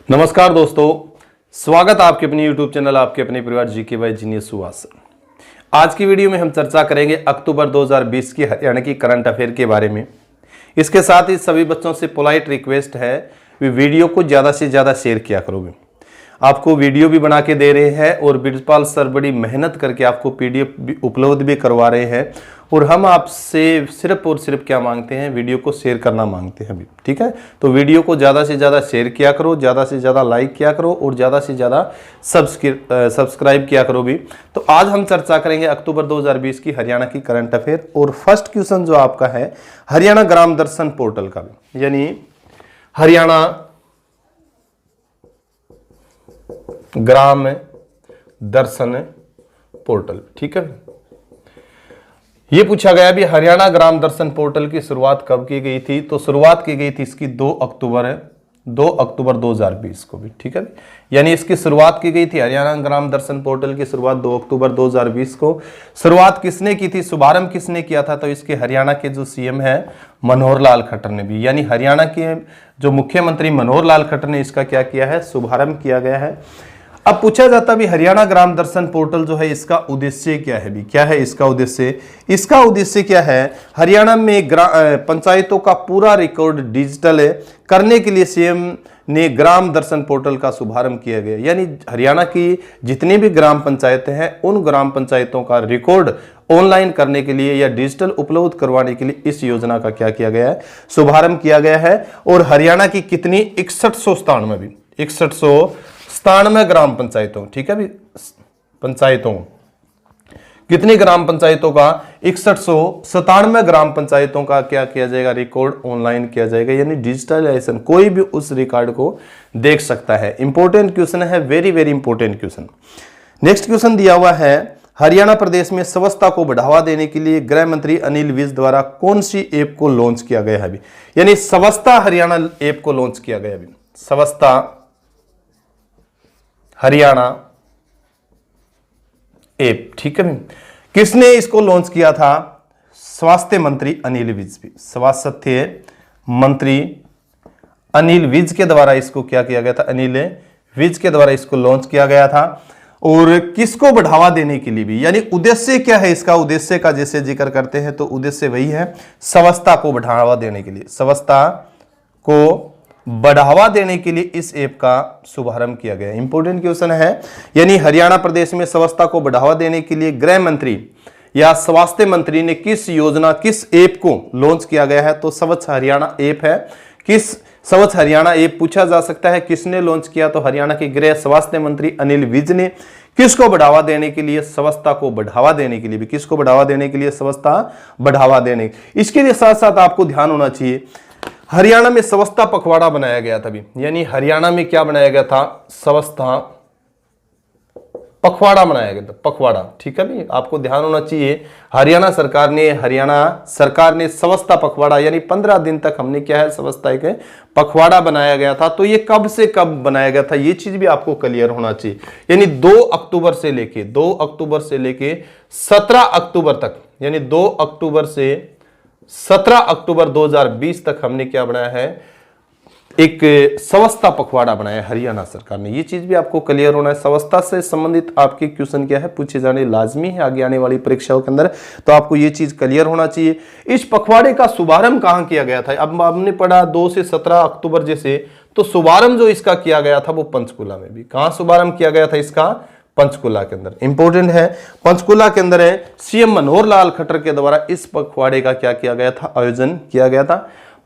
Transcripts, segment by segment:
नमस्कार दोस्तों, स्वागत आपके अपने YouTube चैनल आपके अपने परिवार जीके बाय जीनियस सुहास। आज की वीडियो में हम चर्चा करेंगे अक्टूबर 2020 की हरियाणा की करंट अफेयर के बारे में। इसके साथ ही सभी बच्चों से पोलाइट रिक्वेस्ट है वे वीडियो को ज़्यादा से ज़्यादा शेयर किया करोगे। आपको वीडियो भी बना के दे रहे हैं और बिरजपाल सर बड़ी मेहनत करके आपको PDF भी उपलब्ध भी करवा रहे हैं और हम आपसे सिर्फ और सिर्फ क्या मांगते हैं, वीडियो को शेयर करना मांगते हैं अभी। ठीक है, तो वीडियो को ज़्यादा से ज़्यादा शेयर किया करो, ज़्यादा से ज़्यादा लाइक किया करो और ज़्यादा से ज़्यादा सब्सक्राइब किया करो भी। तो आज हम चर्चा करेंगे अक्टूबर 2020 की हरियाणा की करंट अफेयर और फर्स्ट क्वेश्चन जो आपका है हरियाणा ग्राम दर्शन पोर्टल का, यानी हरियाणा ग्राम दर्शन पोर्टल। ठीक है, ये पूछा गया भी हरियाणा ग्राम दर्शन पोर्टल की शुरुआत कब की गई थी, तो शुरुआत की गई थी इसकी 2 अक्टूबर 2020 को भी। ठीक है, यानी इसकी शुरुआत की गई थी हरियाणा ग्राम दर्शन पोर्टल की शुरुआत 2 अक्टूबर 2020 को। शुरुआत किसने की थी, शुभारंभ किसने किया था, तो इसके हरियाणा के जो CM है मनोहर लाल खट्टर ने भी, यानी हरियाणा के जो मुख्यमंत्री मनोहर लाल खट्टर ने इसका क्या किया है, शुभारंभ किया गया है। अब पूछा जाता भी हरियाणा ग्राम दर्शन पोर्टल जो है इसका उद्देश्य क्या है भी, क्या है इसका उद्देश्य। इसका उद्देश्य क्या है, हरियाणा में पंचायतों का पूरा रिकॉर्ड डिजिटल करने के लिए CM ने ग्राम दर्शन पोर्टल का शुभारंभ किया गया। यानी हरियाणा की जितनी भी ग्राम पंचायतें हैं उन ग्राम पंचायतों का रिकॉर्ड ऑनलाइन करने के लिए या डिजिटल उपलब्ध करवाने के लिए इस योजना का क्या किया गया है, शुभारंभ किया गया है। और हरियाणा की कितनी 6197 ग्राम पंचायतों, ठीक है भी, पंचायतों कितनी ग्राम पंचायतों का 6197 ग्राम पंचायतों का क्या किया जाएगा, रिकॉर्ड ऑनलाइन किया जाएगा, यानी डिजिटलाइजेशन, कोई भी उस रिकॉर्ड को देख सकता है। इंपॉर्टेंट क्वेश्चन है, very very important question. Next question दिया हुआ है हरियाणा प्रदेश में स्वच्छता को बढ़ावा देने के लिए गृह मंत्री अनिल विज द्वारा कौन सी ऐप को लॉन्च किया गया है अभी, यानी स्वच्छता हरियाणा ऐप को लॉन्च किया गया अभी, स्वच्छता हरियाणा ऐप। ठीक है, किसने इसको लॉन्च किया था, स्वास्थ्य मंत्री अनिल विज भी, स्वास्थ्य मंत्री अनिल विज के द्वारा इसको क्या किया गया था, अनिल विज के द्वारा इसको लॉन्च किया गया था। और किसको बढ़ावा देने के लिए भी, यानी उद्देश्य क्या है इसका, उद्देश्य का जैसे जिक्र करते हैं तो उद्देश्य वही है, स्वच्छता को बढ़ावा देने के लिए, स्वच्छता को बढ़ावा देने के लिए इस ऐप का शुभारंभ किया गया। इंपॉर्टेंट क्वेश्चन है, यानी हरियाणा प्रदेश में स्वच्छता को बढ़ावा देने के लिए गृह मंत्री या स्वास्थ्य मंत्री ने किस योजना, किस ऐप को लॉन्च किया गया है, तो स्वच्छ हरियाणा ऐप है। किस स्वच्छ हरियाणा ऐप पूछा जा सकता है, किसने लॉन्च किया, तो हरियाणा के गृह स्वास्थ्य मंत्री अनिल विज ने। किसको बढ़ावा देने के लिए, स्वच्छता को बढ़ावा देने के लिए भी, किसको बढ़ावा देने के लिए, स्वच्छता बढ़ावा देने। इसके लिए साथ साथ आपको ध्यान होना चाहिए हरियाणा में स्वच्छता पखवाड़ा बनाया गया था भी, यानी हरियाणा में क्या बनाया गया था, स्वच्छता पखवाड़ा बनाया गया था, पखवाड़ा। ठीक है भी, आपको ध्यान होना चाहिए हरियाणा सरकार ने स्वच्छता पखवाड़ा, यानी 15 दिन तक हमने क्या है, स्वच्छता के पखवाड़ा बनाया गया था। तो ये कब से कब बनाया गया था, ये चीज भी आपको क्लियर होना चाहिए। यानी 2 अक्टूबर से लेके 17 अक्टूबर तक, यानी 2 अक्टूबर से 17 अक्टूबर 2020 तक हमने क्या बनाया है, एक स्वच्छता पखवाड़ा बनाया हरियाणा सरकार ने। ये चीज भी आपको क्लियर होना है। स्वच्छता से संबंधित आपके क्वेश्चन क्या है, पूछे जाने लाजमी है आगे आने वाली परीक्षाओं के अंदर, तो आपको ये चीज क्लियर होना चाहिए। इस पखवाड़े का शुभारंभ कहां किया गया था, अब हमने पढ़ा 2 से 17 अक्टूबर जैसे, तो शुभारंभ जो इसका किया गया था वो पंचकुला में भी। कहां शुभारंभ किया गया था इसका, पंचकुला के अंदर। इंपॉर्टेंट है, पंचकुला के अंदर है। CM मनोहर लाल खट्टर के द्वारा इस पखवाड़े का क्या किया गया था, आयोजन किया गया था।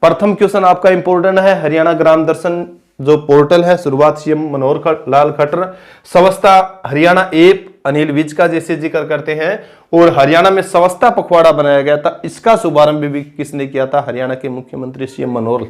प्रथम क्वेश्चन आपका इंपॉर्टेंट है, हरियाणा ग्राम दर्शन जो पोर्टल है, शुरुआत CM मनोहर लाल खट्टर, स्वच्छता हरियाणा ऐप अनिल विज का जैसे जिक्र करते हैं, और हरियाणा में स्वच्छता पखवाड़ा बनाया गया था। इसका शुभारंभ भी किसने किया था, हरियाणा के मुख्यमंत्री CM मनोहर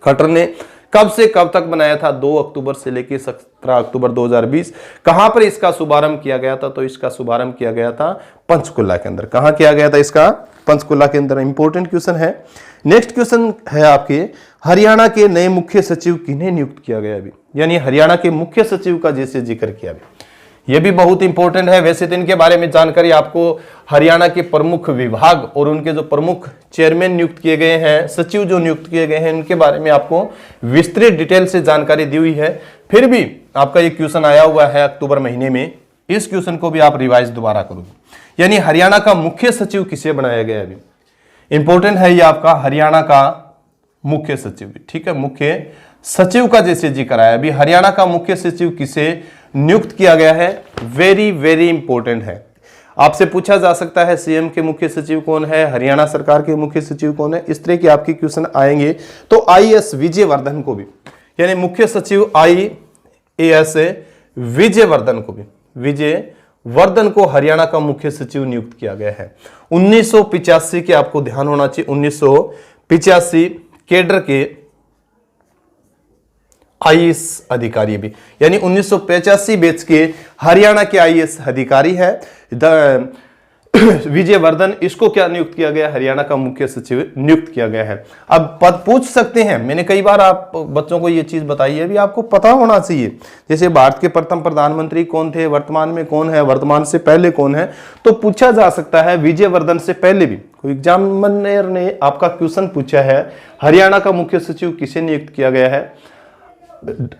खट्टर ने। कब से कब तक बनाया था, 2 अक्टूबर से लेकर 17 अक्टूबर 2020। कहां पर इसका शुभारंभ किया गया था, तो इसका शुभारंभ किया गया था पंचकुला के अंदर। कहां किया गया था इसका, पंचकुला के अंदर। इंपॉर्टेंट क्वेश्चन है। नेक्स्ट क्वेश्चन है आपके, हरियाणा के नए मुख्य सचिव किन्हें नियुक्त किया गया अभी, यानी हरियाणा के मुख्य सचिव का जैसे जिक्र किया अभी, ये भी बहुत इंपॉर्टेंट है। वैसे तो इनके बारे में जानकारी आपको हरियाणा के प्रमुख विभाग और उनके जो प्रमुख चेयरमैन नियुक्त किए गए हैं, सचिव जो नियुक्त किए गए हैं, इनके बारे में आपको विस्तृत डिटेल से जानकारी दी हुई है। फिर भी आपका ये क्वेश्चन आया हुआ है अक्टूबर महीने में, इस क्वेश्चन को भी आप रिवाइज दोबारा करो। यानी हरियाणा का मुख्य सचिव किसे बनाया गया है? अभी इंपॉर्टेंट है ये आपका हरियाणा का मुख्य सचिव, ठीक है, मुख्य सचिव का जैसे जिक्र आया, अभी हरियाणा का मुख्य सचिव किसे नियुक्त किया गया है? वेरी वेरी इंपॉर्टेंट है। आपसे पूछा जा सकता है सीएम के मुख्य सचिव कौन है, हरियाणा सरकार के मुख्य सचिव कौन है, इस तरह के आपके क्वेश्चन आएंगे। तो आईएएस विजय वर्धन को भी, यानी मुख्य सचिव आईएएस विजय वर्धन को भी, विजय वर्धन को हरियाणा का मुख्य सचिव नियुक्त किया गया है। 1985 के आपको ध्यान होना चाहिए, 1985 केडर के आईएएस अधिकारी भी, यानी 1985 बैच के हरियाणा के आईएएस अधिकारी है विजय वर्धन, इसको क्या नियुक्त किया गया? हरियाणा का मुख्य सचिव नियुक्त किया गया है। अब पद पूछ सकते हैं, मैंने कई बार आप बच्चों को ये चीज बताई है, भी आपको पता होना चाहिए। जैसे भारत के प्रथम प्रधानमंत्री कौन थे, वर्तमान में कौन है, वर्तमान से पहले कौन है, तो पूछा जा सकता है विजय वर्धन से पहले भी कोई एग्जामिनर ने आपका क्वेश्चन पूछा है हरियाणा का मुख्य सचिव किसे नियुक्त किया गया है,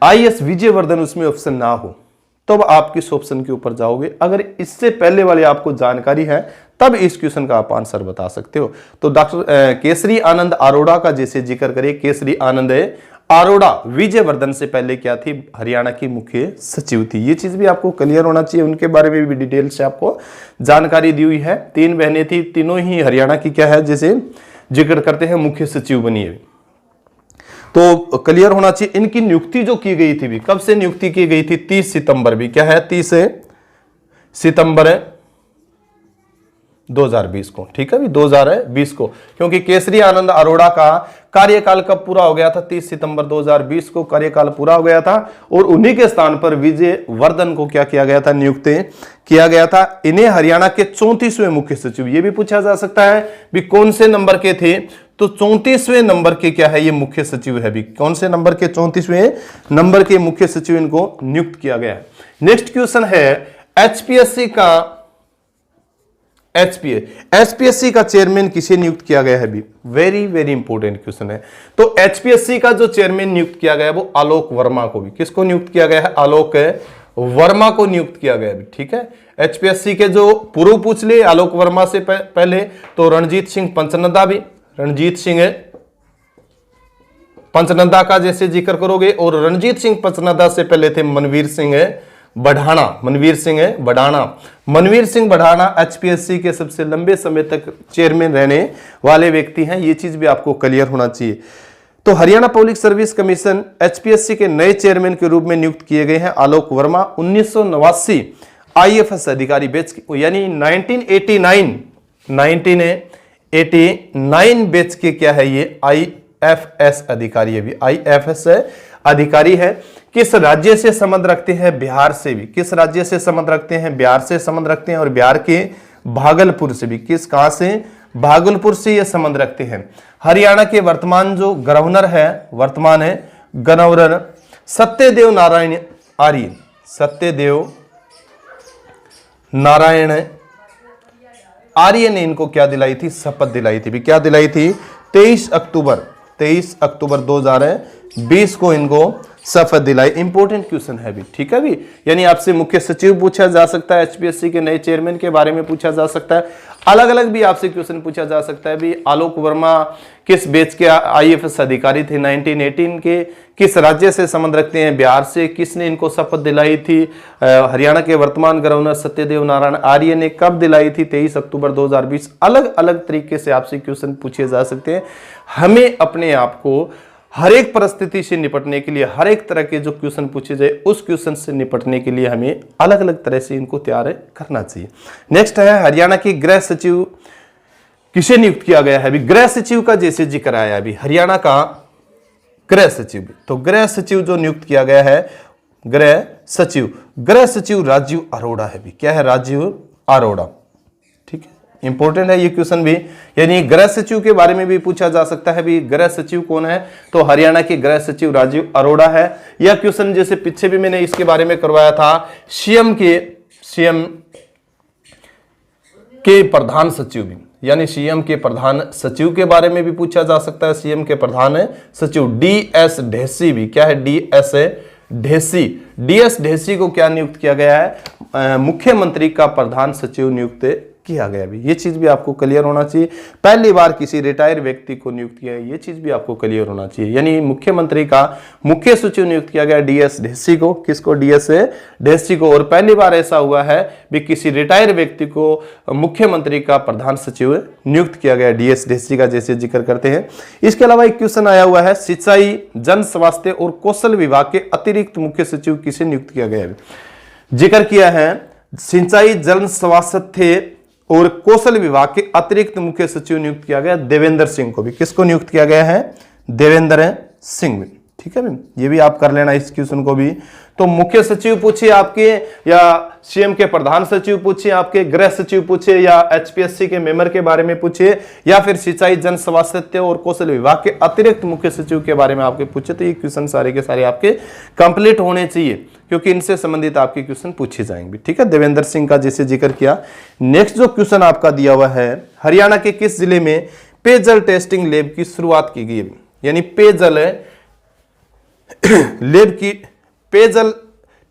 आईएएस विजय वर्धन उसमें ऑप्शन ना हो, तब आप किस ऑप्शन के ऊपर जाओगे? अगर इससे पहले वाले आपको जानकारी है तब इस क्वेश्चन का आप आंसर बता सकते हो। तो डॉक्टर केसरी आनंद अरोड़ा का जैसे जिक्र करें, केसरी आनंद अरोड़ा विजय वर्धन से पहले क्या थी? हरियाणा की मुख्य सचिव थी। ये चीज भी आपको क्लियर होना चाहिए, उनके बारे में भी डिटेल से आपको जानकारी दी हुई है। 3 बहनें थी, तीनों ही हरियाणा की क्या है जैसे जिक्र करते हैं मुख्य सचिव बनी है, तो क्लियर होना चाहिए। इनकी नियुक्ति जो की गई थी भी, कब से नियुक्ति की गई थी? 30 सितंबर भी, क्या है 30 सितंबर 2020 को, ठीक है भी 2020 को, क्योंकि केसरी आनंद अरोड़ा का कार्यकाल कब पूरा हो गया था? 30 सितंबर 2020 को कार्यकाल पूरा हो गया था, और उन्हीं के स्थान पर विजय वर्धन को क्या किया गया था? नियुक्त किया गया था। इन्हें हरियाणा के 34वें मुख्य सचिव, ये भी पूछा जा सकता है भी कौन से नंबर के थे, तो 34वें नंबर के क्या है ये मुख्य सचिव है भी, कौन से नंबर के? 34वें नंबर के मुख्य सचिव इनको नियुक्त किया गया है। नेक्स्ट क्वेश्चन है एचपीएससी का, एचपीएससी का चेयरमैन किसे नियुक्त किया गया है भी? वेरी वेरी इंपॉर्टेंट क्वेश्चन है। तो एचपीएससी का जो चेयरमैन नियुक्त किया गया है वो आलोक वर्मा को भी, किसको नियुक्त किया गया है? आलोक वर्मा को नियुक्त किया गया है, ठीक है। एचपीएससी के जो पूर्व पूछ ले आलोक वर्मा से पहले तो रणजीत सिंह पंचनंदा भी, रणजीत सिंह पंचनंदा का जैसे जिक्र करोगे, और रणजीत सिंह पंचनंदा से पहले थे मनवीर सिंह बढ़ाना, मनवीर सिंह बढ़ाना। मनवीर सिंह बढ़ाना एचपीएससी के सबसे लंबे समय तक चेयरमैन रहने वाले व्यक्ति हैं, ये चीज भी आपको क्लियर होना चाहिए। तो Haryana public service commission HPSC के नए चेयरमैन के रूप में नियुक्त किए गए हैं आलोक वर्मा। 1989 आईएफएस अधिकारी बैच, यानी 1989 बैच के क्या है ये आईएफएस अधिकारी है भी, आईएफएस अधिकारी है। किस राज्य से संबंध रखते हैं? बिहार से भी। किस राज्य से संबंध रखते हैं? बिहार से संबंध रखते हैं, और बिहार के भागलपुर से भी। किस कहां से? भागलपुर से ये संबंध रखते हैं। हरियाणा के वर्तमान जो गवर्नर है, वर्तमान है गवर्नर सत्यदेव नारायण आर्य, सत्यदेव नारायण आर्य ने इनको क्या दिलाई थी? शपथ दिलाई थी भी। क्या दिलाई थी? 23 अक्टूबर 2020 को इनको शपथ दिलाई। इंपॉर्टेंट क्वेश्चन है भी, ठीक है भी। यानी आपसे मुख्य सचिव पूछा जा सकता है, एचपीएससी के नए चेयरमैन के बारे में पूछा जा सकता है, अलग अलग भी आपसे क्वेश्चन पूछा जा सकता है भी। आलोक वर्मा किस बैच के आईएफएस अधिकारी थे? 1918 के। किस राज्य से संबंध रखते हैं? बिहार से। किसने इनको शपथ दिलाई थी? हरियाणा के वर्तमान गवर्नर सत्यदेव नारायण आर्य ने। कब दिलाई थी? 23 अक्टूबर 2020। अलग अलग तरीके से आपसे क्वेश्चन पूछे जा सकते हैं। हमें अपने आप को हर एक परिस्थिति से निपटने के लिए, हर एक तरह के जो क्वेश्चन पूछे जाए उस क्वेश्चन से निपटने के लिए हमें अलग अलग तरह से इनको तैयार करना चाहिए। नेक्स्ट है हरियाणा के गृह सचिव किसे नियुक्त किया गया है? अभी गृह सचिव का जैसे जिक्र आया, अभी हरियाणा का गृह सचिव, तो गृह सचिव जो नियुक्त किया गया है गृह सचिव राजीव अरोड़ा है भी। क्या है? राजीव अरोड़ा, ठीक है। इंपॉर्टेंट है ये क्वेश्चन भी, यानी गृह सचिव के बारे में भी पूछा जा सकता है भी। गृह सचिव कौन है? तो हरियाणा के गृह सचिव राजीव अरोड़ा है। यह क्वेश्चन जैसे पीछे भी मैंने इसके बारे में करवाया था, सीएम के सीएम के प्रधान सचिव भी, यानी सीएम के प्रधान सचिव के बारे में भी पूछा जा सकता है। सीएम के प्रधान सचिव डीएस ढेसी भी, क्या है डीएस ढेसी, डीएस ढेसी को क्या नियुक्त किया गया है, मुख्यमंत्री का प्रधान सचिव नियुक्त किया गया भी। ये चीज भी आपको क्लियर होना चाहिए। पहली बार किसी रिटायर्ड व्यक्ति को नियुक्त किया है, ये चीज भी आपको क्लियर होना चाहिए। यानी मुख्यमंत्री का मुख्य सचिव नियुक्त किया गया डीएस ढेसी को, किसको, डीएस ढेसी को। और पहली बार ऐसा हुआ है भी किसी रिटायर्ड व्यक्ति को मुख्यमंत्री का प्रधान सचिव नियुक्त किया गया डीएस ढेसी का, जैसे जिक्र करते हैं। इसके अलावा एक क्वेश्चन आया हुआ है, सिंचाई, जन स्वास्थ्य और कौशल विभाग के अतिरिक्त मुख्य सचिव किसे नियुक्त किया गया है। जिक्र किया है सिंचाई, जन स्वास्थ्य और कौशल विभाग के अतिरिक्त मुख्य सचिव नियुक्त किया गया देवेंद्र सिंह को भी। किसको नियुक्त किया गया है, देवेंद्र सिंह भी। ठीक है भी, ये भी आप कर लेना इस क्वेश्चन को भी। तो मुख्य सचिव पूछिए आपके, या सीएम के प्रधान सचिव पूछिए आपके, गृह सचिव पूछिए, या एचपीएससी के मेंबर के बारे में पूछिए, या फिर सिंचाई, जन स्वास्थ्य और कौशल विभाग के अतिरिक्त मुख्य सचिव के बारे में आपके पूछे, तो ये क्वेश्चन सारे के सारे आपके कंप्लीट होने चाहिए, क्योंकि इनसे संबंधित आपके क्वेश्चन पूछे जाएंगे। ठीक है, देवेंद्र सिंह का जैसे जिक्र किया। नेक्स्ट जो क्वेश्चन आपका दिया हुआ है, हरियाणा के किस जिले में पेयजल टेस्टिंग लैब की शुरुआत की गई है, यानी पेयजल लैब की, पेयजल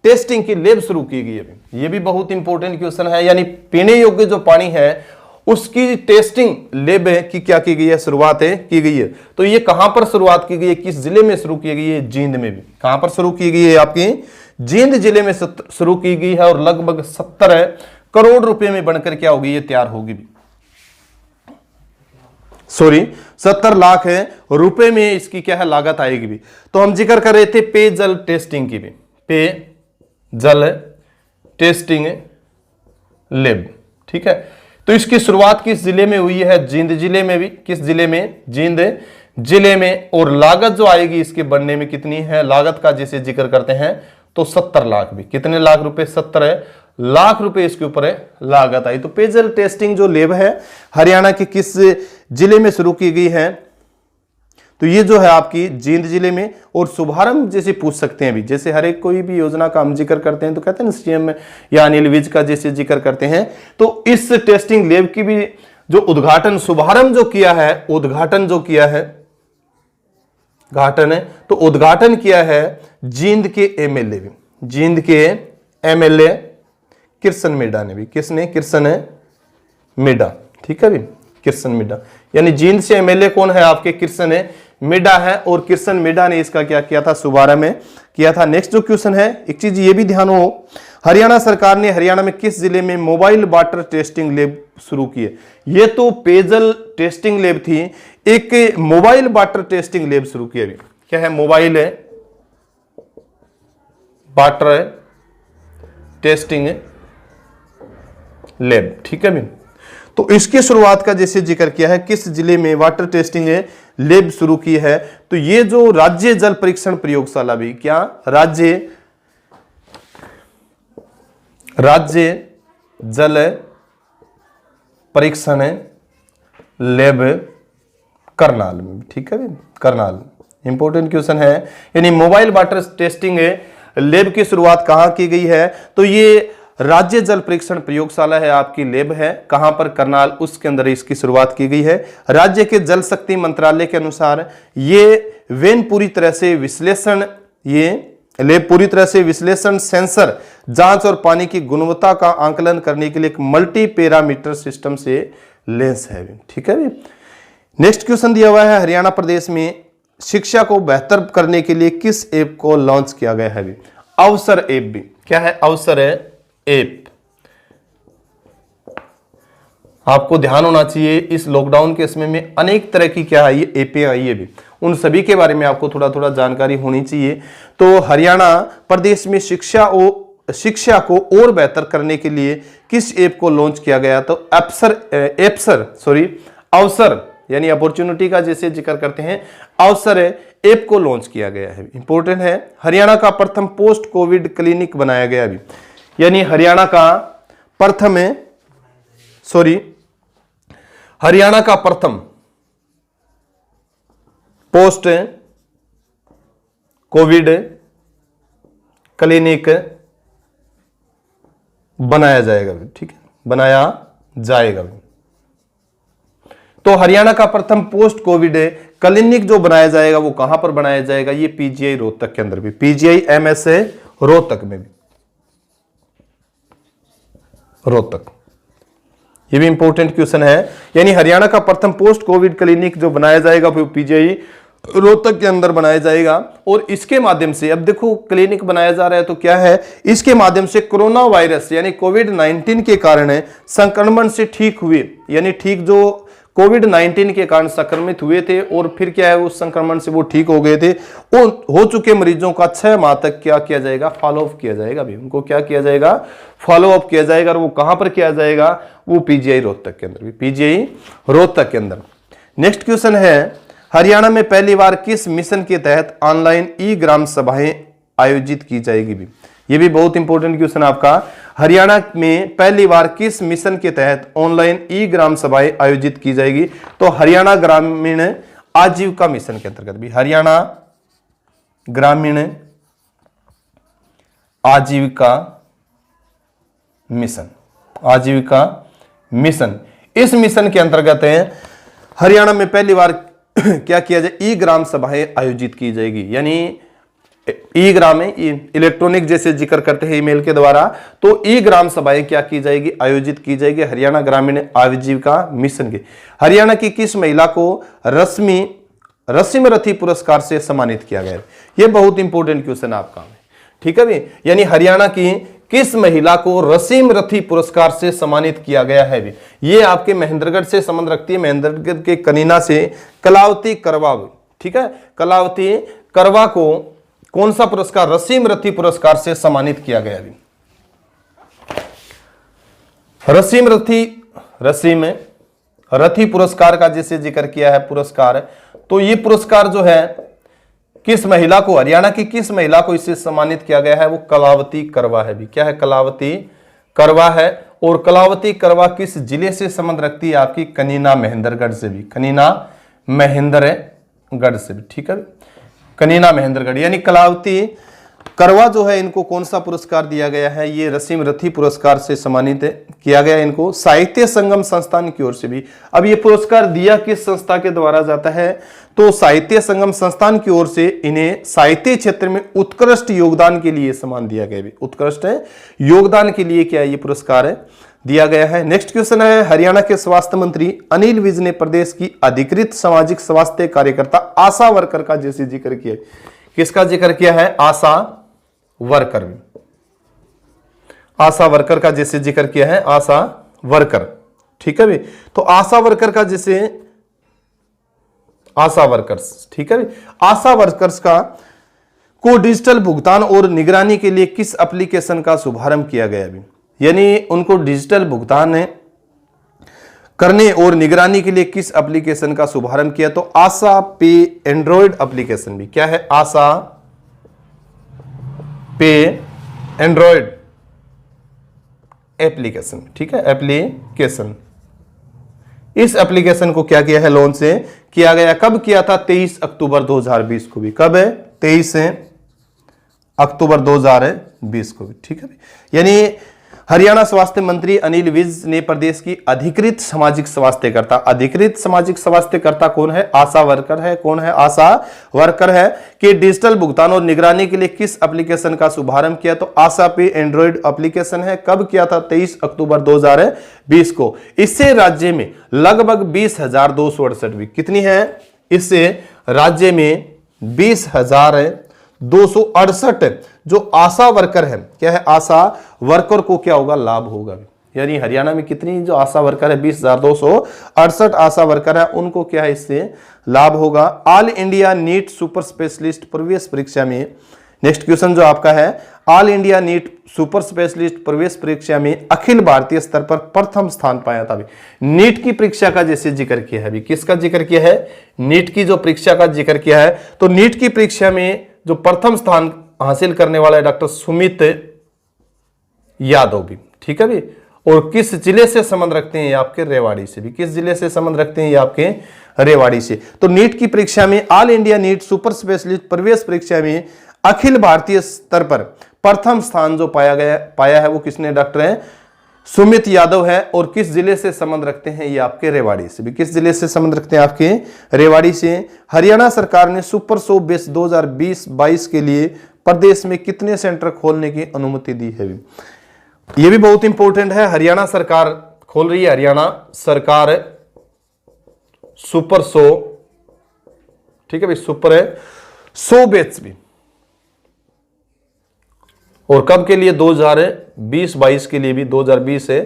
टेस्टिंग की लैब शुरू की गई है। यह भी बहुत इंपॉर्टेंट क्वेश्चन है, यानी पीने योग्य जो पानी है उसकी टेस्टिंग लैब की क्या की गई है, शुरुआत की गई है। तो ये कहां पर शुरुआत की गई है, किस जिले में शुरू की गई है, जींद में भी। कहां पर शुरू की गई है, आपकी जींद जिले में शुरू की गई है, और लगभग 70 करोड़ रुपए में बनकर क्या होगी, ये तैयार होगी भी, सॉरी 70 लाख रुपए में इसकी क्या है, लागत आएगी भी। तो हम जिक्र कर रहे थे पेयजल टेस्टिंग की भी, पेयजल टेस्टिंग लैब। ठीक है, तो इसकी शुरुआत किस जिले में हुई है, जींद जिले में भी। किस जिले में, जींद जिले में। और लागत जो आएगी इसके बनने में कितनी है, लागत का जैसे जिक्र करते हैं तो 70 लाख भी, कितने लाख रुपए, 70 लाख रुपए इसके ऊपर लागत आई। तो पेयजल टेस्टिंग जो लैब है हरियाणा के किस जिले में शुरू की गई है, तो ये जो है आपकी जींद जिले में। और शुभारंभ जैसे पूछ सकते हैं भी, जैसे हर एक कोई भी योजना का हम जिक्र करते हैं तो कहते हैं ना सीएम या अनिल विज का जैसे जिक्र करते हैं, तो इस टेस्टिंग लैब की भी जो उद्घाटन, शुभारंभ जो किया है, उद्घाटन जो किया है, घाटन है, तो उद्घाटन किया है जींद के एमएलए भी, जींद के एमएलए किरसन मिड्डा ने भी। किसने, किरसन मिड्डा। ठीक है भी, किरसन मिड्डा, यानी जींद से एमएलए कौन है आपके, किरसन मिड्डा है। और किरसन मिड्डा ने इसका क्या किया था, शुभारंभ किया था। नेक्स्ट जो क्वेश्चन है, एक चीज ये भी ध्यान हो, हरियाणा सरकार ने हरियाणा में किस जिले में मोबाइल वाटर टेस्टिंग लैब शुरू की है। ये तो पेयजल टेस्टिंग लैब थी, एक मोबाइल वाटर टेस्टिंग लैब शुरू की है। क्या है, मोबाइल वाटर टेस्टिंग लैब। ठीक है भी, तो इसकी शुरुआत का जैसे जिक्र किया है, किस जिले में वाटर टेस्टिंग लैब शुरू की है, तो ये जो राज्य जल परीक्षण प्रयोगशाला भी, क्या, राज्य जल परीक्षण लैब करनाल में। ठीक है भी, करनाल, इंपॉर्टेंट क्वेश्चन है। यानी मोबाइल वाटर टेस्टिंग लैब की शुरुआत कहां की गई है, तो ये राज्य जल परीक्षण प्रयोगशाला है आपकी, लैब है कहां पर, करनाल, उसके अंदर इसकी शुरुआत की गई है। राज्य के जल शक्ति मंत्रालय के अनुसार ये वेन पूरी तरह से विश्लेषण, ये लैब पूरी तरह से विश्लेषण, सेंसर जांच और पानी की गुणवत्ता का आंकलन करने के लिए एक मल्टी पैरामीटर सिस्टम से लैस है। ठीक है भी, नेक्स्ट क्वेश्चन दिया हुआ है, हरियाणा प्रदेश में शिक्षा को बेहतर करने के लिए किस ऐप को लॉन्च किया गया है भी, अवसर ऐप भी। क्या है, अवसर ऐप। आपको ध्यान होना चाहिए, इस लॉकडाउन के समय में अनेक तरह की क्या आई है, ऐपें आई है भी, उन सभी के बारे में आपको थोड़ा थोड़ा जानकारी होनी चाहिए। तो हरियाणा प्रदेश में शिक्षा को और बेहतर करने के लिए किस ऐप को लॉन्च किया गया, तो अवसर यानी अपॉर्चुनिटी का जैसे जिक्र करते हैं, अवसर ऐप को लॉन्च किया गया है। इंपॉर्टेंट है, हरियाणा का प्रथम पोस्ट कोविड क्लिनिक बनाया गया अभी, यानी हरियाणा का प्रथम पोस्ट कोविड क्लिनिक बनाया जाएगा भी, ठीक है, बनाया जाएगा भी। तो हरियाणा का प्रथम पोस्ट कोविड क्लिनिक जो बनाया जाएगा वो कहां पर बनाया जाएगा, ये पीजीआई रोहतक के अंदर भी, पीजीआई एमएसए रोहतक में भी, रोहतक। ये भी इंपॉर्टेंट क्वेश्चन है, यानी हरियाणा का प्रथम पोस्ट कोविड क्लिनिक जो बनाया जाएगा वो पीजीआई रोहतक के अंदर बनाया जाएगा। और इसके माध्यम से, अब देखो क्लिनिक बनाया जा रहा है तो क्या है, इसके माध्यम से कोरोना वायरस यानी कोविड-19 के कारण संक्रमण से ठीक हुए, यानी ठीक जो कोविड-19 के कारण संक्रमित हुए थे और फिर क्या है उस संक्रमण से वो ठीक हो गए थे, हो चुके मरीजों का 6 माह तक क्या किया जाएगा, फॉलोअप किया जाएगा भी, उनको क्या किया जाएगा, फॉलोअप किया जाएगा। और वो कहां पर किया जाएगा, वो पीजीआई रोहतक के अंदर भी, पीजीआई रोहतक के अंदर। नेक्स्ट क्वेश्चन है, हरियाणा में पहली बार किस मिशन के तहत ऑनलाइन ई ग्राम सभाएं आयोजित की जाएगी भी, ये भी बहुत इंपॉर्टेंट क्वेश्चन आपका। हरियाणा में पहली बार किस मिशन के तहत ऑनलाइन ई ग्राम सभाएं आयोजित की जाएगी, तो हरियाणा ग्रामीण आजीविका मिशन के अंतर्गत भी, हरियाणा ग्रामीण आजीविका मिशन, आजीविका मिशन, इस मिशन के अंतर्गत हरियाणा में पहली बार क्या किया जाए, ई ग्राम सभाएं आयोजित की जाएगी। यानी ई ग्राम में इलेक्ट्रॉनिक जैसे जिक्र करते हैं ईमेल के द्वारा, तो ई ग्राम सभाएं क्या की जाएगी, आयोजित की जाएगी हरियाणा ग्रामीण आजीविका मिशन के। हरियाणा की किस महिला को रसीम रथी पुरस्कार से सम्मानित किया गया है, यह बहुत इंपॉर्टेंट क्वेश्चन आपका है, ठीक है भी। यानी हरियाणा की किस महिला को रसीम रथी पुरस्कार से सम्मानित किया गया है भी, ये आपके महेंद्रगढ़ से संबंध रखती है, महेंद्रगढ़ के कनीना से कलावती करवा, ठीक है, कलावती करवा को कौन सा पुरस्कार, रसीम रथी पुरस्कार से सम्मानित किया गया भी। रसीम रथी पुरस्कार का जिसे जिक्र किया है पुरस्कार, तो ये पुरस्कार जो है किस महिला को, हरियाणा की किस महिला को इससे सम्मानित किया गया है, वो कलावती करवा है भी। क्या है, कलावती करवा है। और कलावती करवा किस जिले से संबंध रखती है, आपकी कनीना महेंद्रगढ़ से भी, कनीना महेंद्रगढ़ से भी, ठीक है, कनीना महेंद्रगढ़। यानी कलावती करवा जो है इनको कौन सा पुरस्कार दिया गया है, ये रसीम रथी पुरस्कार से सम्मानित किया गया इनको साहित्य संगम संस्थान की ओर से भी। अब ये पुरस्कार दिया किस संस्था के द्वारा जाता है, तो साहित्य संगम संस्थान की ओर से इन्हें साहित्य क्षेत्र में उत्कृष्ट योगदान के लिए सम्मान दिया गया भी, उत्कृष्ट योगदान के लिए क्या ये पुरस्कार दिया गया है। नेक्स्ट क्वेश्चन है, हरियाणा के स्वास्थ्य मंत्री अनिल विज ने प्रदेश की अधिकृत सामाजिक स्वास्थ्य कार्यकर्ता आशा वर्कर का जैसे जिक्र किया, किसका जिक्र किया है, आशा वर्कर, आशा वर्कर का जैसे जिक्र किया है, आशा वर्कर, ठीक है भी। तो आशा वर्कर का जैसे आशा वर्कर्स, ठीक है भी, आशा वर्कर्स का को डिजिटल भुगतान और निगरानी के लिए किस एप्लीकेशन का शुभारंभ किया गया भी, यानी उनको डिजिटल भुगतान करने और निगरानी के लिए किस एप्लीकेशन का शुभारंभ किया, तो आशा पे एंड्रॉइड एप्लीकेशन भी। क्या है, आशा पे एंड्रॉइड एप्लीकेशन, ठीक है, एप्लीकेशन। इस एप्लीकेशन को क्या किया है, लॉन्च से किया गया, कब किया था, 23 अक्टूबर 2020 को भी, कब है, 23 अक्टूबर 2020 को भी, ठीक है। यानी हरियाणा स्वास्थ्य मंत्री अनिल विज ने प्रदेश की अधिकृत सामाजिक स्वास्थ्यकर्ता, अधिकृत सामाजिक स्वास्थ्यकर्ता कौन है, आशा वर्कर है, कौन है, आशा वर्कर है, कि डिजिटल भुगतान और निगरानी के लिए किस एप्लीकेशन का शुभारंभ किया, तो आशा पे एंड्रॉइड एप्लीकेशन है, कब किया था, 23 अक्टूबर 2020 को। इससे राज्य में लगभग 20,268 भी कितनी है, इससे राज्य में 20,268 जो आशा वर्कर है, क्या है, आशा वर्कर को क्या होगा, लाभ होगा। यानी हरियाणा में कितनी जो आशा वर्कर है, 20,268 आशा वर्कर है, उनको क्या है, इससे लाभ होगा। All India NEET super specialist प्रवेश परीक्षा में, नेक्स्ट क्वेश्चन जो आपका है, all India NEET super specialist प्रवेश परीक्षा में अखिल भारतीय स्तर पर प्रथम स्थान पाया था। नीट की परीक्षा का जैसे जिक्र किया है, किसका जिक्र किया है, नीट की जो परीक्षा का जिक्र किया है, तो नीट की परीक्षा में जो प्रथम स्थान हासिल करने वाला है डॉक्टर सुमित यादव भी, ठीक है भी। और किस जिले से संबंध रखते हैं, ये आपके रेवाड़ी से भी, किस जिले से संबंध रखते हैं, ये आपके रेवाड़ी से। तो नीट की परीक्षा में, all India NEET super specialist प्रवेश परीक्षा में अखिल भारतीय स्तर पर प्रथम स्थान जो पाया है वो किसने डॉक्टर है सुमित यादव है। और किस जिले से संबंध रखते हैं ये आपके रेवाड़ी से भी। किस जिले से संबंध रखते हैं आपके रेवाड़ी से। हरियाणा सरकार ने सुपर शो बेस 2020-22 के लिए प्रदेश में कितने सेंटर खोलने की अनुमति दी है। ये भी बहुत इंपॉर्टेंट है। हरियाणा सरकार खोल रही है, हरियाणा सरकार सुपर शो, ठीक है भाई, सुपर है 100 बैच भी। और कब के लिए 2020-22 के लिए भी, 2020 से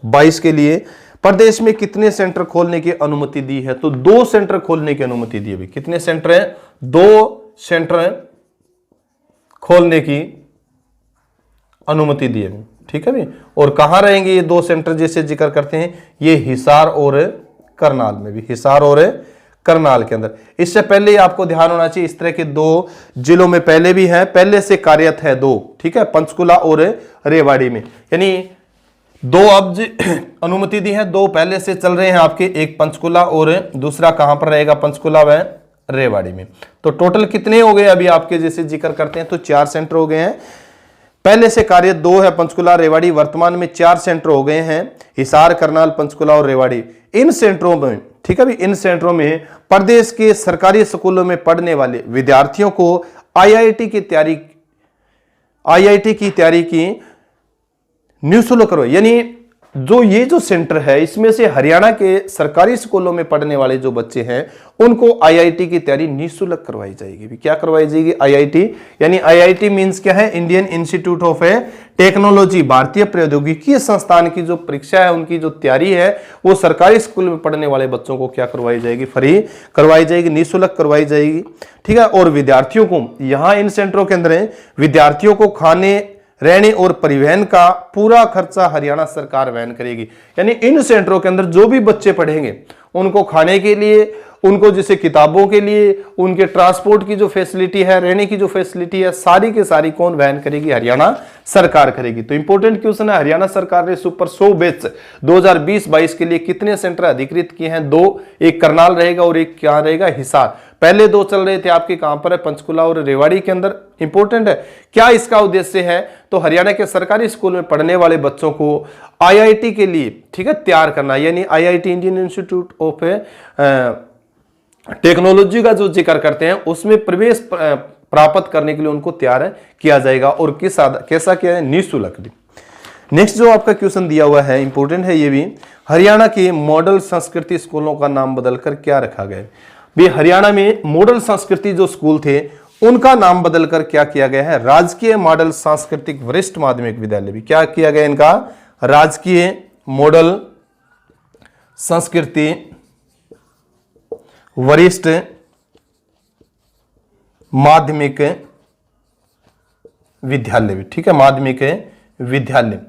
22 के लिए प्रदेश में कितने सेंटर खोलने की अनुमति दी है। तो 2 सेंटर खोलने की अनुमति दी है भाई। कितने सेंटर है 2 सेंटर खोलने की अनुमति दी है, ठीक है भाई। और कहां रहेंगे ये 2 सेंटर जैसे जिक्र करते हैं, ये हिसार और करनाल में भी, हिसार और करनाल के अंदर। इससे पहले ही आपको ध्यान होना चाहिए इस तरह के 2 जिलों में पहले भी है, पहले से कार्यरत है 2, ठीक है, पंचकुला और रेवाड़ी में। यानी 2 अब अनुमति दी है, 2 पहले से चल रहे हैं आपके, एक पंचकुला और दूसरा कहां पर रहेगा, पंचकुला व रेवाड़ी में। तो टोटल कितने हो गए अभी आपके जैसे जिक्र करते हैं तो 4 सेंटर हो गए हैं। पहले से कार्यरत 2 है पंचकुला रेवाड़ी, वर्तमान में 4 सेंटर हो गए हैं, हिसार करनाल पंचकुला और रेवाड़ी। इन सेंटरों में, ठीक है भाई, इन सेंटरों में प्रदेश के सरकारी स्कूलों में पढ़ने वाले विद्यार्थियों को आईआईटी की तैयारी की निःशुल्क करो। यानी जो ये जो सेंटर है इसमें से हरियाणा के सरकारी स्कूलों में पढ़ने वाले जो बच्चे हैं उनको आईआईटी की तैयारी निःशुल्क करवाई जाएगी। क्या करवाई जाएगी, आईआईटी। यानी आईआईटी मींस क्या है, इंडियन इंस्टीट्यूट ऑफ टेक्नोलॉजी, भारतीय प्रौद्योगिकी संस्थान की जो परीक्षा है उनकी जो तैयारी है वो सरकारी स्कूल में पढ़ने वाले बच्चों को क्या करवाई जाएगी, फ्री करवाई जाएगी, निःशुल्क करवाई जाएगी, ठीक है। और विद्यार्थियों को यहां इन सेंटरों के अंदर विद्यार्थियों को खाने रहने और परिवहन का पूरा खर्चा हरियाणा सरकार वहन करेगी। यानी इन सेंटरों के अंदर जो भी बच्चे पढ़ेंगे उनको खाने के लिए, उनको जैसे किताबों के लिए, उनके ट्रांसपोर्ट की जो फैसिलिटी है, रहने की जो फैसिलिटी है, सारी की सारी कौन वहन करेगी, हरियाणा सरकार करेगी। तो इंपॉर्टेंट क्वेश्चन है, हरियाणा सरकार ने सुपर 100 बैच 2020-22 के लिए कितने सेंटर अधिकृत किए हैं, 2, एक करनाल रहेगा और एक क्या रहेगा, हिसार। पहले 2 चल रहे थे आपके कहां पर है, पंचकुला और रेवाड़ी के अंदर। इंपॉर्टेंट है क्या इसका उद्देश्य है, तो हरियाणा के सरकारी स्कूल में पढ़ने वाले बच्चों को आईआईटी के लिए, ठीक है, तैयार करना। यानी IIT Indian institute of technology का जो जिक्र करते हैं उसमें प्रवेश प्राप्त करने के लिए उनको तैयार किया जाएगा। और कैसा किया है, निःशुल्क भी। नेक्स्ट जो आपका क्वेश्चन दिया हुआ है, इंपॉर्टेंट है ये भी, हरियाणा के मॉडल संस्कृति स्कूलों का नाम बदलकर क्या रखा गया है। भी हरियाणा में मॉडल संस्कृति जो स्कूल थे उनका नाम बदलकर क्या किया गया है, राजकीय मॉडल सांस्कृतिक वरिष्ठ माध्यमिक विद्यालय भी। क्या किया गया इनका, राजकीय मॉडल संस्कृति वरिष्ठ माध्यमिक विद्यालय भी, ठीक है, माध्यमिक विद्यालय।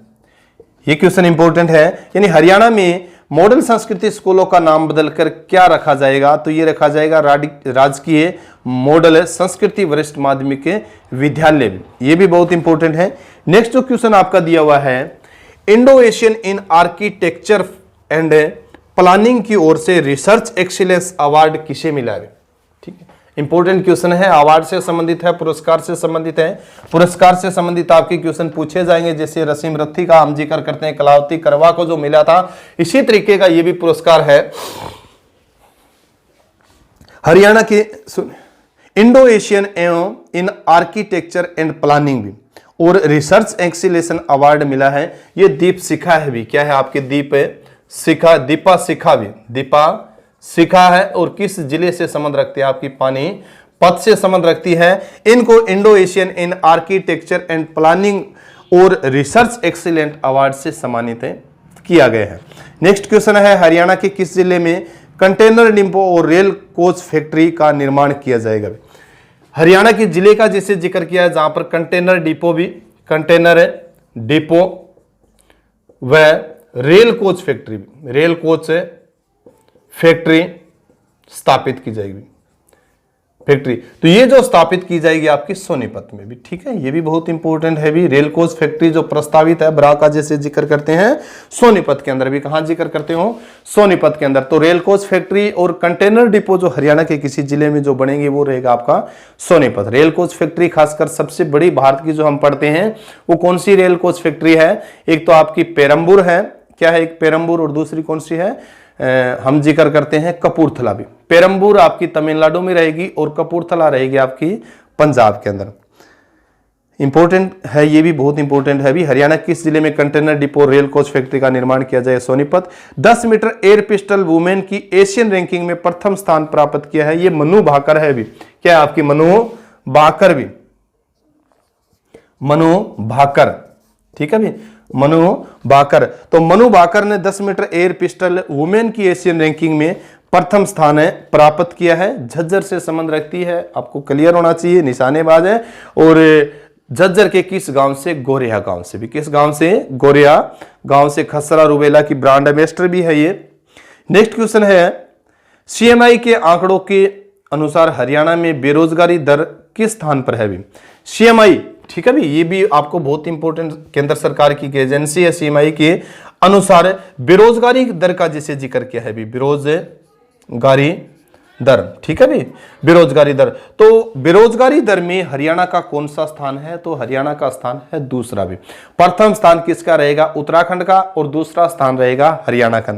ये क्वेश्चन इंपॉर्टेंट है। यानी हरियाणा में मॉडल संस्कृति स्कूलों का नाम बदलकर क्या रखा जाएगा, तो ये रखा जाएगा राजकीय मॉडल संस्कृति वरिष्ठ माध्यमिक विद्यालय। ये भी बहुत इंपॉर्टेंट है। नेक्स्ट जो क्वेश्चन आपका दिया हुआ है, Indo Asian in architecture and planning की ओर से रिसर्च एक्सीलेंस अवार्ड किसे मिला है, ठीक है। इंपॉर्टेंट क्वेश्चन है, अवार्ड से संबंधित है, पुरस्कार से संबंधित है। पुरस्कार से संबंधित आपके क्वेश्चन पूछे जाएंगे, जैसे रसीम रथी का हम जिक्र करते हैं, कलावती करवा को जो मिला था, इसी तरीके का ये भी पुरस्कार है। हरियाणा के इंडो एशियन एवं इन आर्किटेक्चर एंड प्लानिंग भी और रिसर्च एक्सीलेशन अवार्ड मिला है, ये दीप शिखा है भी। क्या है आपके, दीपा शिखा है। और किस जिले से संबंध रखती है, आपकी पानीपत से संबंध रखती है। इनको Indo Asian in architecture and planning और रिसर्च एक्सीलेंट अवार्ड से सम्मानित किया गया है। नेक्स्ट क्वेश्चन है, हरियाणा के किस जिले में कंटेनर डिपो और रेल कोच फैक्ट्री का निर्माण किया जाएगा। हरियाणा के जिले का जैसे जिक्र किया है जहां पर कंटेनर डिपो व रेल कोच फैक्ट्री स्थापित की जाएगी। फैक्ट्री, तो ये जो स्थापित की जाएगी आपकी सोनीपत में भी, ठीक है। ये भी बहुत इंपॉर्टेंट है भी, रेल कोच फैक्ट्री जो प्रस्तावित है ब्रा का जैसे जिक्र करते हैं सोनीपत के अंदर भी, कहां जिक्र करते हो, सोनीपत के अंदर। तो रेल कोच फैक्ट्री और कंटेनर डिपो जो हरियाणा के किसी जिले में जो बनेंगे वो रहेगा आपका सोनीपत। रेल कोच फैक्ट्री खासकर सबसे बड़ी भारत की जो हम पढ़ते हैं वो कौन सी रेल कोच फैक्ट्री है, एक तो आपकी पेरम्बूर है, क्या है, एक पेरम्बूर, और दूसरी कौन सी है, हम जिक्र करते हैं कपूरथला भी। पेरम्बूर आपकी तमिलनाडु में रहेगी और कपूरथला रहेगी आपकी पंजाब के अंदर। इंपॉर्टेंट है, ये भी बहुत इंपॉर्टेंट है भी, हरियाणा किस जिले में container depot rail coach factory का निर्माण किया जाए, Sonipat. 10 metre air pistol women की एशियन रैंकिंग में प्रथम स्थान प्राप्त किया है, ये मनु भाकर है भी, क्या है आपकी, मनु भाकर भी, मनु भाकर, ठीक है भी, मनु भाकर। तो मनु भाकर ने 10 मीटर एयर पिस्टल वुमेन की एशियन रैंकिंग में प्रथम स्थान है प्राप्त किया है। झज्जर से संबंध रखती है, आपको क्लियर होना चाहिए, निशानेबाज है। और झज्जर के किस गांव से, गोरिया गांव से भी, किस गांव से, गोरिया गांव से। खसरा रूबेला की ब्रांड एम्बेसडर भी है ये। नेक्स्ट क्वेश्चन है, सीएमआई के आंकड़ों के अनुसार हरियाणा में बेरोजगारी दर किस स्थान पर है भी, सीएमआई, ठीक है भी, ये भी आपको बहुत इंपॉर्टेंट, केंद्र सरकार की एजेंसी है, सीएमआई के अनुसार बेरोजगारी दर का जिसे जिक्र किया है भी, बेरोजगारी दर, ठीक है भी, बेरोजगारी दर। तो बेरोजगारी दर में हरियाणा का कौन सा स्थान है, तो हरियाणा का स्थान है दूसरा भी। प्रथम स्थान किसका रहेगा, उत्तराखंड का, और दूसरा स्थान रहेगा हरियाणा का।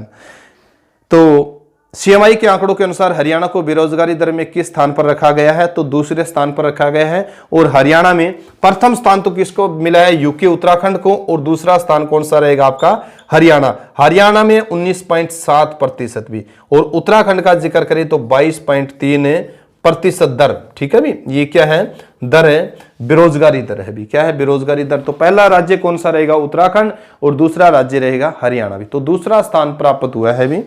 तो सीएमआई के आंकड़ों के अनुसार हरियाणा को बेरोजगारी दर में किस स्थान पर रखा गया है, तो दूसरे स्थान पर रखा गया है। और हरियाणा में प्रथम स्थान तो किसको मिला है, यूके उत्तराखंड को, और दूसरा स्थान कौन सा रहेगा आपका, हरियाणा। हरियाणा में 19.7% भी, और उत्तराखंड का जिक्र करें तो 22.3% दर, ठीक है भी। ये क्या है, दर है, बेरोजगारी दर है भी, क्या है, बेरोजगारी दर। तो पहला राज्य कौन सा रहेगा, उत्तराखंड, और दूसरा राज्य रहेगा हरियाणा भी, तो दूसरा स्थान प्राप्त हुआ है भी।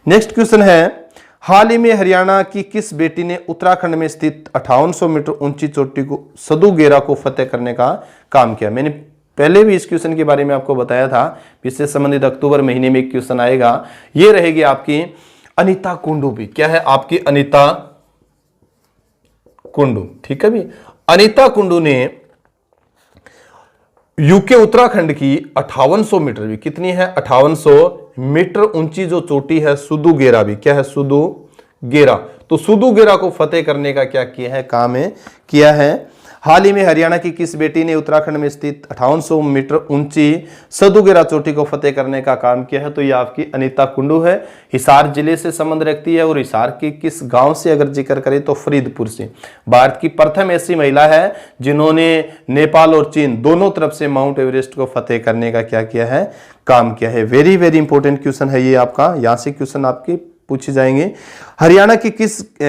नेक्स्ट क्वेश्चन है, हाल ही में हरियाणा की किस बेटी ने उत्तराखंड में स्थित 5800 मीटर ऊंची चोटी को सदुगेरा को फतेह करने का काम किया। मैंने पहले भी इस क्वेश्चन के बारे में आपको बताया था, इससे संबंधित अक्टूबर महीने में एक क्वेश्चन आएगा। ये रहेगी आपकी अनीता कुंडू भी, क्या है आपकी, अनीता कुंडू, ठीक है भी। अनीता कुंडू ने यूके उत्तराखंड की 5800 मीटर भी, कितनी है, 5800 मीटर ऊंची जो चोटी है सुदुगेरा भी, क्या है, सुदुगेरा। तो सुदुगेरा को फतेह करने का क्या किया है, काम है, किया है। हाल ही में हरियाणा की किस बेटी ने उत्तराखंड में स्थित 5800 मीटर ऊंची सदुगेरा चोटी को फतेह करने का काम किया है, तो ये आपकी अनीता कुंडू है। हिसार जिले से संबंध रखती है, और हिसार के किस गांव से अगर जिक्र करें तो फरीदपुर से। भारत की प्रथम ऐसी महिला है जिन्होंने नेपाल और चीन दोनों तरफ से माउंट एवरेस्ट को फतेह करने का क्या किया है, काम किया है। वेरी वेरी इंपॉर्टेंट क्वेश्चन है ये आपका, यहां से क्वेश्चन आपके पूछे जाएंगे। हरियाणा के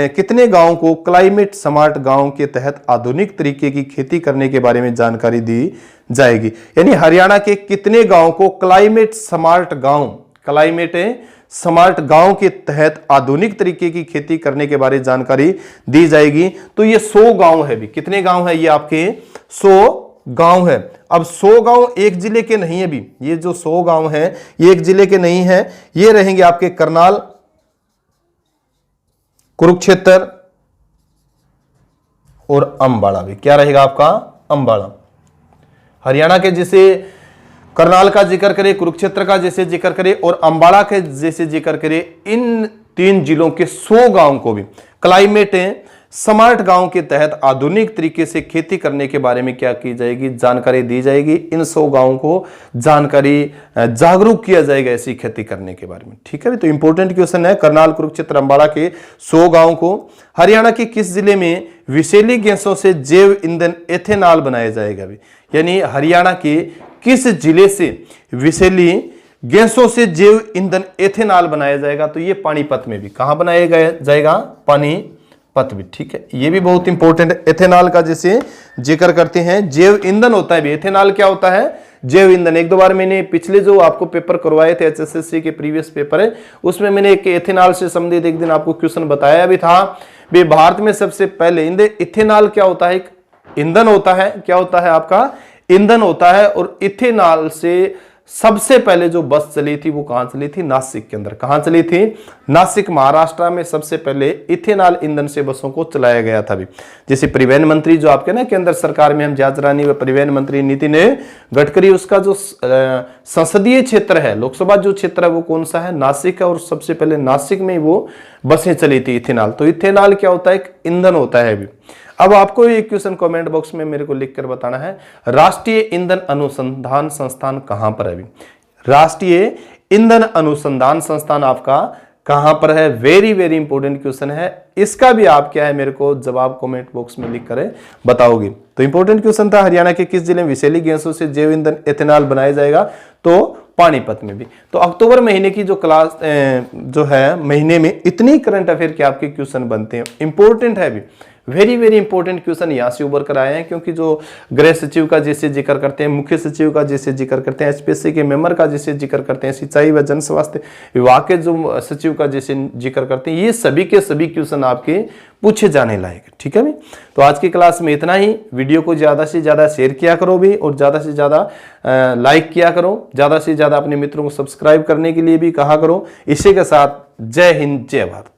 कितने गांवों को क्लाइमेट स्मार्ट गांव के तहत आधुनिक तरीके की खेती करने के बारे में जानकारी दी जाएगी, यानी हरियाणा के कितने गांव को क्लाइमेट स्मार्ट गांव के तहत आधुनिक तरीके की खेती करने के बारे में जानकारी दी जाएगी। तो ये 100 गांव है भी, कितने गांव है ये आपके, 100 गांव है। अब 100 गांव एक जिले के नहीं है भी, ये जो 100 गांव है ये एक जिले के नहीं है, ये रहेंगे आपके करनाल, कुरुक्षेत्र और अंबाला भी, क्या रहेगा आपका, अंबाला। हरियाणा के जैसे करनाल का जिक्र करें, कुरुक्षेत्र का जैसे जिक्र करें और अंबाला के जैसे जिक्र करें, इन 3 जिलों के 100 गांव को भी क्लाइमेट स्मार्ट गांव के तहत आधुनिक तरीके से खेती करने के बारे में क्या की जाएगी, जानकारी दी जाएगी। इन 100 गांवों को जानकारी जागरूक किया जाएगा ऐसी खेती करने के बारे में, ठीक है। तो इंपॉर्टेंट क्वेश्चन है, करनाल, कुरुक्षेत्र, अंबाला के 100 गांवों को। हरियाणा के किस जिले में विषैली गैसों से जैव ईंधन एथेनॉल बनाया जाएगा भी, यानी हरियाणा के किस जिले से विषैली गैसों से जैव ईंधन एथेनॉल बनाया जाएगा, तो ये पानीपत में भी, कहां बनाया जाएगा, पानीपत भी, ठीक है। ये भी बहुत इंपॉर्टेंट है। एथेनॉल का जैसे जिक्र करते हैं, जैव ईंधन होता है भी, एथेनॉल क्या होता है, जैव ईंधन। एक दो बार मैंने पिछले जो आपको पेपर करवाए थे एचएसएससी के प्रीवियस पेपर है, उसमें मैंने एक एथेनॉल से संबंधित एक दिन आपको क्वेश्चन बताया भी था। भी भारत में सबसे पहले इथेनॉल क्या होता है, ईंधन होता है, क्या होता है आपका, ईंधन होता है। और इथेनॉल से सबसे पहले जो बस चली थी वो कहां चली थी? नासिक के अंदर। कहां चली थी? नासिक महाराष्ट्र में सबसे पहले इथेनॉल ईंधन से बसों को चलाया गया था। भी जैसे परिवहन मंत्री जो आपके ना केंद्र सरकार में हम जांच रानी व परिवहन मंत्री नितिन गडकरी, उसका जो संसदीय क्षेत्र है, लोकसभा जो क्षेत्र है वो कौन सा है? नासिक है। और सबसे पहले नासिक में वो बसें चली थी इथेनॉल। तो इथेनॉल क्या होता है? एक ईंधन होता है। अभी अब आपको एक क्वेश्चन कमेंट बॉक्स में मेरे को लिखकर बताना है, राष्ट्रीय ईंधन अनुसंधान संस्थान कहां पर है? अभी राष्ट्रीय ईंधन अनुसंधान संस्थान आपका कहां पर है? वेरी वेरी इंपॉर्टेंट क्वेश्चन है। इसका भी आप क्या है मेरे को जवाब कमेंट बॉक्स में लिख कर बताओगे। तो इंपॉर्टेंट क्वेश्चन था, हरियाणा के किस जिले में विषैली गैसों से जैव ईंधन एथेनॉल बनाया जाएगा? तो पानीपत में भी। तो अक्टूबर महीने की जो क्लास जो है महीने में इतनी करंट अफेयर के आपके क्वेश्चन बनते हैं, इंपॉर्टेंट है। भी वेरी वेरी इंपॉर्टेंट क्वेश्चन यहां से उभर कर आए हैं, क्योंकि जो गृह सचिव का जैसे जिक्र करते हैं, मुख्य सचिव का जैसे जिक्र करते हैं, एचपीएससी के मेंबर का जैसे जिक्र करते हैं, सिंचाई व जन स्वास्थ्य विभाग के जो सचिव का जैसे जिक्र करते हैं, ये सभी के सभी क्वेश्चन आपके पूछे जाने लायक। ठीक है भी। तो आज की क्लास में इतना ही। वीडियो को ज्यादा से ज्यादा शेयर किया करो भी, और ज्यादा से ज्यादा लाइक किया करो, ज्यादा से ज्यादा अपने मित्रों को सब्सक्राइब करने के लिए भी कहा करो। इसी के साथ जय हिंद, जय भारत।